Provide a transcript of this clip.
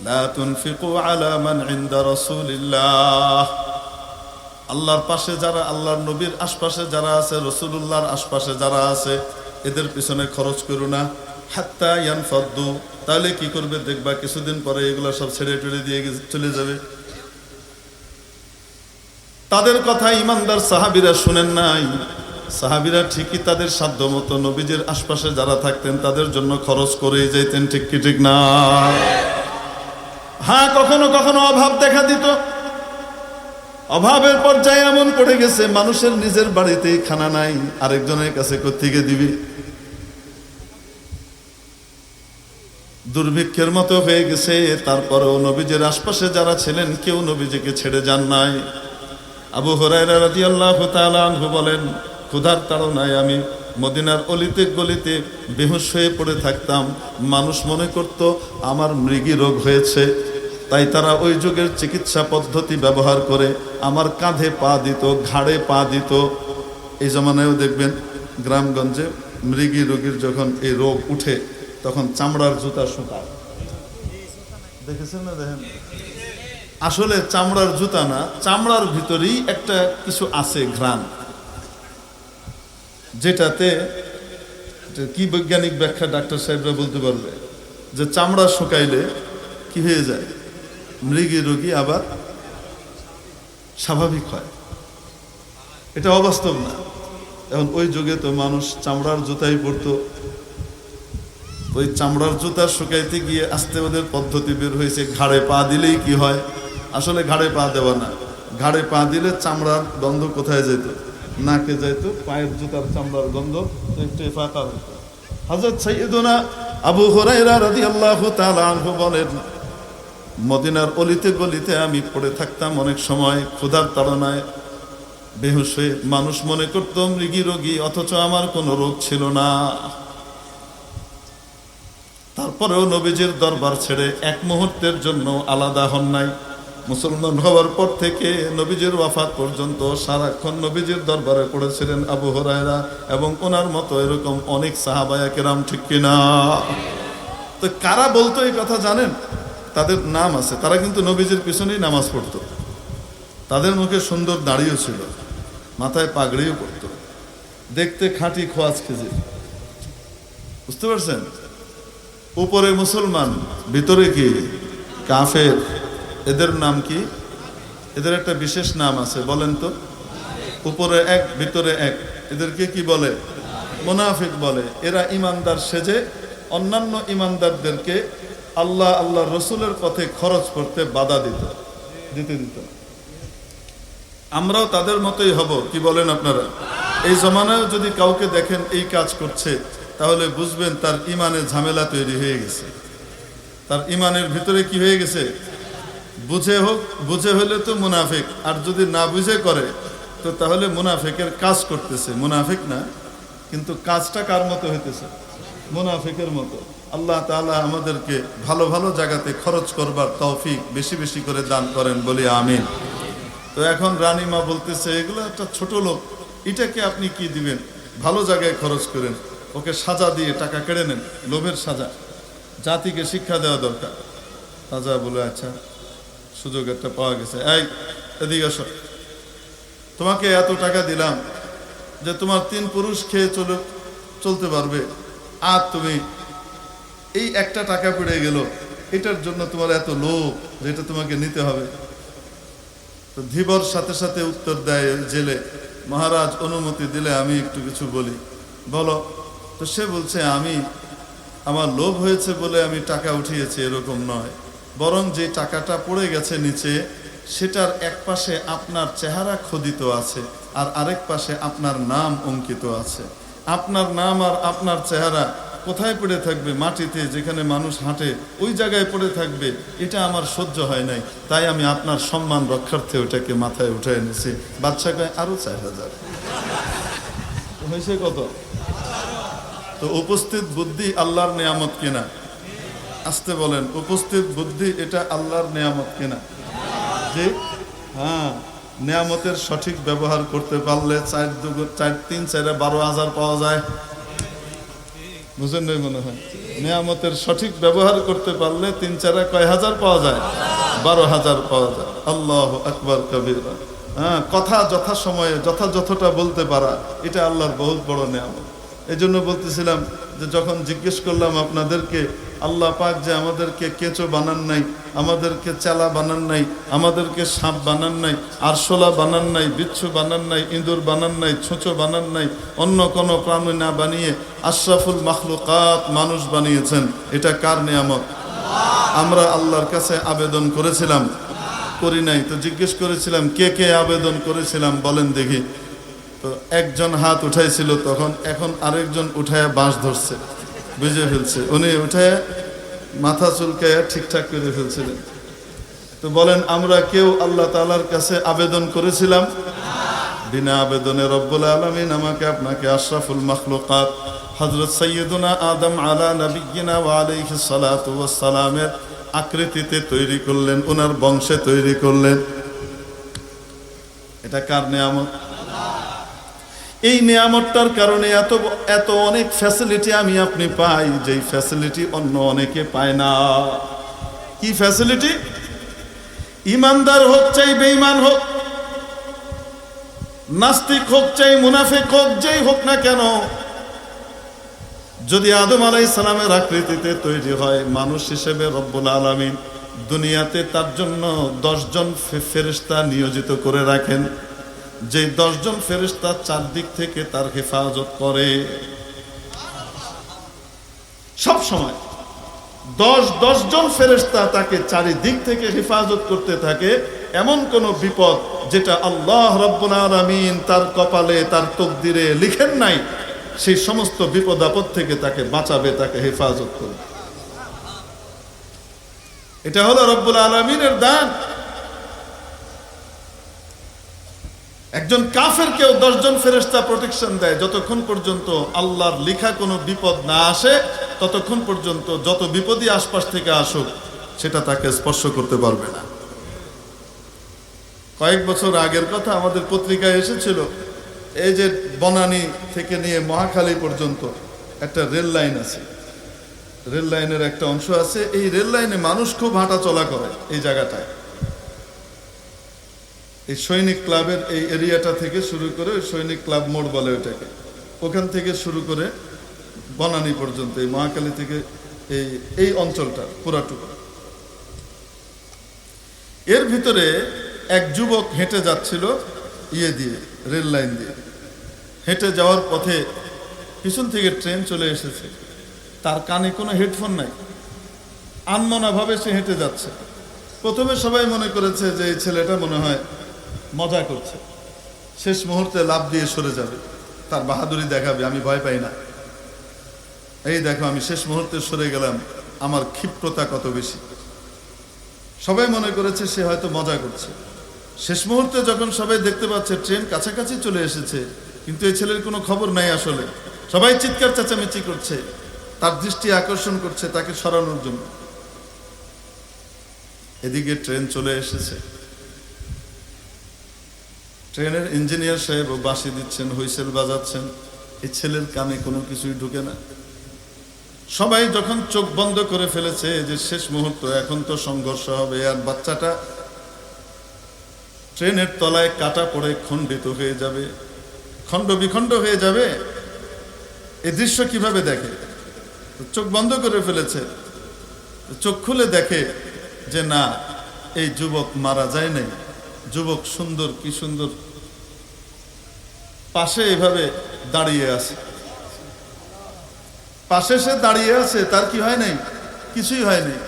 লা তুনফিকু আলা মান ইনদা রাসূলিল্লাহ। আল্লাহর পাশে যারা, আল্লাহর নবীর আশপাশে যারা আছে, রাসূলুল্লাহর আশপাশে যারা আছে, এদের পিছনে খরচ করো না। হাত্তা ইয়ানফাদ্দু, তাহলে কি করবে দেখবা কিছুদিন পরে এগুলো সব ছেড়ে টেড়ে দিয়ে চলে যাবে। তাদের কথা ইমানদার সাহাবীরা শুনেন নাই। সাহাবীরা ঠিকই তাদের সাধ্য মতো নবীজির আশপাশে যারা থাকতেন তাদের জন্য খরচ করেই যাইতেন, ঠিক কি ঠিক না? হ্যাঁ, কখনো কখনো অভাব দেখা দিত। অভাবের পর্যায়ে এমন পড়ে গেছে মানুষের নিজের বাড়িতেই খানা নাই, আরেকজনের কাছে কোত্থেকে দিবি। দুর্ভিক্ষের মতো হয়ে গেছে। তারপরেও নবীজির আশপাশে যারা ছিলেন কেউ নবীজিকে ছেড়ে যান নাই। আবু হুরায়রা রাদিয়াল্লাহু তাআলা আনহু বলেন, ক্ষুধার তাড়নায় আমি মদিনার অলিতে গলিতে বেহুশ হয়ে পড়ে থাকতাম। মানুষ মনে করত আমার মৃগী রোগ হয়েছে, তাই তারা ওই যুগের চিকিৎসা পদ্ধতি ব্যবহার করে আমার কাঁধে পা দিত, ঘাড়ে পা দিত। এই জমানায়ও দেখবেন গ্রামগঞ্জে মৃগী রোগীর যখন এই রোগ উঠে তখন চামড়ার জুতা শুকায়, দেখেছেন না? দেখেন, আসলে চামড়ার জুতা না, চামড়ার ভিতরেই একটা কিছু আছে ঘ্রাণ, যেটাতে কি বৈজ্ঞানিক ব্যাখ্যা ডাক্তার সাহেবরা বলতে পারবে, যে চামড়া শুকাইলে কি হয়ে যায়, মৃগী রোগী আবার স্বাভাবিক হয়। এটা অবাস্তব না। এখন ওই যুগে তো মানুষ চামড়ার জুতাই পরতো। ওই চামড়ার জুতা শুকাইতে গিয়ে আস্তে ওদের পদ্ধতি বের হয়েছে, ঘাড়ে পা দিলেই কি হয়। আসলে ঘাড়ে পা দেওয়া না, ঘাড়ে পা দিলে চামড়ার গন্ধ কোথায় যেত, নাকে যাইতো, পায়ের জুতার চামড়ার গন্ধ একটু ফাঁকা হতো। হযরত সাইয়্যিদুনা আবু হুরায়রা রাদিয়াল্লাহু তাআলা আনহু বলেন, মদিনার অলিতে গলিতে আমি পড়ে থাকতাম অনেক সময় ক্ষুধার তাড়নায় বেহুশ হয়ে। মানুষ মনে করত মৃগী রোগী, অথচ আমার কোনো রোগ ছিল না। তারপরেও নবীজির দরবার ছেড়ে এক মুহূর্তের জন্য আলাদা হন নাই। মুসলমান হওয়ার পর থেকে নবীজির ওয়াফাত পর্যন্ত সারাক্ষণ নবীজির দরবারে পড়েছিলেন আবু হুরায়রা এবং ওনার মতো এরকম অনেক সাহাবায়ে কেরাম, ঠিক কিনা? তো কারা বলতো এই কথা জানেন? তাদের নাম আছে, তারা কিন্তু নবীজির পিছনেই নামাজ পড়তো। তাদের মুখে সুন্দর দাড়িও ছিল, মাথায় পাগড়িও পড়তো, দেখতে খাঁটি খোয়াজ খেজির। বুঝতে পারছেন? উপরে মুসলমান, ভিতরে কি কাফের। এদের নাম কি? এদের একটা বিশেষ নাম আছে, বলেন তো? উপরে এক, ভিতরে এক। এদেরকে কি বলে? মুনাফিক বলে। এরা ইমানদার সেজে অন্যান্য ইমানদারদেরকে আল্লাহ আল্লাহ রসুলের পথে খরচ করতে বাধা দিতে দিত। আমরাও তাদের মতোই হব, কি বলেন আপনারা? এই জমানায় যদি কাউকে দেখেন এই কাজ করছে, তাহলে বুঝবেন তার ইমানে ঝামেলা তৈরি হয়ে গেছে। তার ইমানের ভিতরে কি হয়ে গেছে? বুঝে হলে তো মুনাফিক, আর যদি না বুঝে করে তো তাহলে মুনাফিকের কাজ করতেছে। মুনাফিক না, কিন্তু কাজটা কার মতো হইতেছে? মুনাফিকের মতো। আল্লাহ তাআলা আমাদেরকে ভালো ভালো জায়গাতে খরচ করবার তৌফিক বেশি বেশি করে দান করেন, বলি আমিন। তো এখন রানীমা বলতেছে, এগুলো একটা ছোট লোক, এটাকে আপনি কি দিবেন? ভালো জায়গায় খরচ করেন, ওকে সাজা দিয়ে টাকা কেড়ে নেন, লোভের সাজা। জাতিকে শিক্ষা দেওয়া দরকার। সাজা বলে, আচ্ছা সুযোগ একটা পাওয়া গেছে, এই এদিকে আসো, তোমাকে এত টাকা দিলাম যে তোমার 3 পুরুষ খেয়ে চলতে পারবে, আর তুমি এই একটা টাকা পড়ে গেল, এটার জন্য তোমার এত লোভ যে এটা তোমাকে নিতে হবে। তো ধীবর সাথে সাথে উত্তর দেয় জেলে, মহারাজ অনুমতি দিলে আমি একটু কিছু বলি। বলো। তো সে বলছে, আমার লোভ হয়েছে বলে আমি টাকা উঠিয়েছি এরকম নয়, বরং যে টাকাটা পড়ে গেছে নিচে, সেটার এক পাশে আপনার চেহারা খোদিত আছে আর আরেক পাশে আপনার নাম অঙ্কিত আছে। আপনার নাম আর আপনার চেহারা কোথায় পড়ে থাকবে? মাটিতে, যেখানে মানুষ হাঁটে ওই জায়গায় পড়ে থাকবে। এটা আমার সহ্য হয় নাই, তাই আমি আপনার সম্মান রক্ষার্থে ওটাকে মাথায় উঠে এনেছি। বাদশা কয়, আরো 4000 হয়েছে কত? তো উপস্থিত বুদ্ধি আল্লাহর নেয়ামত কিনা? আসতে বলেন, উপস্থিত বুদ্ধি এটা আল্লাহর নেয়ামত কিনা? যে হ্যাঁ, নেয়ামতের সঠিক ব্যবহার করতে পারলে 4 3 4 12,000 পাওয়া যায়। বুঝেন নাই মনে হয়? নিয়ামতের সঠিক ব্যবহার করতে পারলে 3-4 কয় হাজার পাওয়া যায়? 12,000 পাওয়া যায়। আল্লাহু আকবার কবীরা। হ্যাঁ, কথা যথাসময়ে যথাযথটা বলতে পারা, এটা আল্লাহর বহুত বড় নিয়ামত। এই জন্য বলতেছিলাম যে যখন জিজ্ঞেস করলাম আপনাদেরকে, আল্লাহ পাক যে আমাদেরকে কেঁচো বানান নাই, আমাদেরকে চেলা বানান নাই, আমাদেরকে সাপ বানান নাই, আরশোলা বানান নাই, বিচ্ছু বানান নাই, ইঁদুর বানান নাই, ছুঁচো বানান নাই, অন্য কোনো প্রাণী না বানিয়ে আশরাফুল মাখলুকাত মানুষ বানিয়েছেন, এটা কার নিয়ামত? আমরা আল্লাহর কাছে আবেদন করেছিলাম? করি নাই। তো জিজ্ঞেস করেছিলাম কে কে আবেদন করেছিলাম বলেন দেখি। তো একজন হাত উঠাইছিল তখন, এখন আরেকজন উঠায় বাঁশ ধরছে, বুঝে ফেলছে, উনি উঠায় মাথা চুলকায় ঠিকঠাক করে ফেলছিলেন। তো বলেন আমরা কেউ আল্লাহ তাআলার কাছে আবেদন করেছিলাম? বিনা আবেদনে রব্বুল আলামিন আমাকে আপনাকে আশরাফুল মাখলুকাত হযরত সাইয়্যিদুনা আদম আলা নবিয়্যিনা ওয়া আলাইহিস সালাতু ওয়াস সালামের আকৃতিতে তৈরি করলেন, ওনার বংশে তৈরি করলেন। এটা কার নিয়ামত? এই নিয়ামতটার কারণে এত এত অনেক ফ্যাসিলিটি আমি আপনি পাই, যেই ফ্যাসিলিটি অন্য অনেকে পায় না। কি ফ্যাসিলিটি? ইমানদার হোক চাই বেঈমান হোক, নাস্তিক হোক চাই মুনাফিক হোক, যেই হোক না কেন, যদি আদম আলাইহিস সালামের আকৃতিতে তৈরি হয় মানুষ হিসেবে, রব্বুল আলামিন দুনিয়াতে তার জন্য 10 জন ফেরেশতা নিয়োজিত করে রাখেন, যে 10 জন ফেরেশতা চারদিক থেকে তার হেফাজত করে সব সময়। 10 জন ফেরেশতা তাকে চারিদিক থেকে হেফাজত করতে থাকে। এমন কোন বিপদ যেটা আল্লাহ রব্বুল আলামিন তার কপালে, তার তকদিরে লিখেন নাই, সেই সমস্ত বিপদ আপদ থেকে তাকে বাঁচাবে, তাকে হেফাজত করবে। এটা হলো রব্বুল আলামিনের দান। একজন কাফেরকেও 10 জন ফেরেশতা প্রোটেকশন দেয়, যতক্ষণ পর্যন্ত আল্লাহর লেখা কোনো বিপদ না আসে ততক্ষণ পর্যন্ত যত বিপদই আশপাশ থেকে আসুক সেটা তাকে স্পর্শ করতে পারবে না। কয়েক বছর আগের কথা, আমাদের পত্রিকায় এসেছিল, এই যে বনানী থেকে নিয়ে মহাখালী পর্যন্ত একটা রেল লাইন আছে, রেল লাইনের একটা অংশ আছে, এই রেল লাইনে মানুষ খুব হাঁটা চলা করে। এই জায়গাটায় এই সৈনিক ক্লাবের এই এরিয়াটা থেকে শুরু করে, ওই সৈনিক ক্লাব মোড় বলে ওটাকে, ওখান থেকে শুরু করে বনানী পর্যন্ত, এই মহাখালী থেকে এই অঞ্চলটা পুরাটুকু। এর ভিতরে এক যুবক হেঁটে যাচ্ছিল ইয়ে দিয়ে, রেল লাইন দিয়ে হেঁটে যাওয়ার পথে পিছন থেকে ট্রেন চলে এসেছে, তার কানে কোনো হেডফোন নাই, আনমনাভাবে সে হেঁটে যাচ্ছে। প্রথমে সবাই মনে করেছে যে এই ছেলেটা মনে হয় মজা করছে, শেষ মুহূর্তে লাফ দিয়ে সরে যাবে, তার বাহাদুরি দেখাবে, আমি ভয় পাই না, এই দেখো আমি শেষ মুহূর্তে সরে গেলাম, আমার ক্ষিপ্রতা কত বেশি। সবাই মনে করেছে সে হয়তো মজা করছে। শেষ মুহূর্তে যখন সবাই দেখতে পাচ্ছে ট্রেন কাছাকাছি চলে এসেছে, কিন্তু এই ছেলের কোনো খবর নাই আসলে, সবাই চিৎকার চেঁচামেচি করছে, তার দৃষ্টি আকর্ষণ করছে তাকে সরানোর জন্য। এদিকে ট্রেন চলে এসেছে, ট্রেনের ইঞ্জিনিয়ার সাহেব বাঁশি দিচ্ছেন, হুইসেল বাজাচ্ছেন, এই ছেলের কানে কোনো কিছুই ঢুকে না। সবাই যখন চোখ বন্ধ করে ফেলেছে যে শেষ মুহূর্ত, এখন তো সংঘর্ষ হবে, আর বাচ্চাটা ট্রেনের তলায় কাটা পড়ে খণ্ডিত হয়ে যাবে, খণ্ড বিখণ্ড হয়ে যাবে, এই দৃশ্য কিভাবে দেখে? চোখ বন্ধ করে ফেলেছে। চোখ খুলে দেখে যে না, এই যুবক মারা যায় নাই, যুবক সুন্দর, কি সুন্দর পাশে এভাবে দাঁড়িয়ে আছে, পাশে সে দাঁড়িয়ে আছে, তার কি হয় নাই? কিছুই হয় নাই।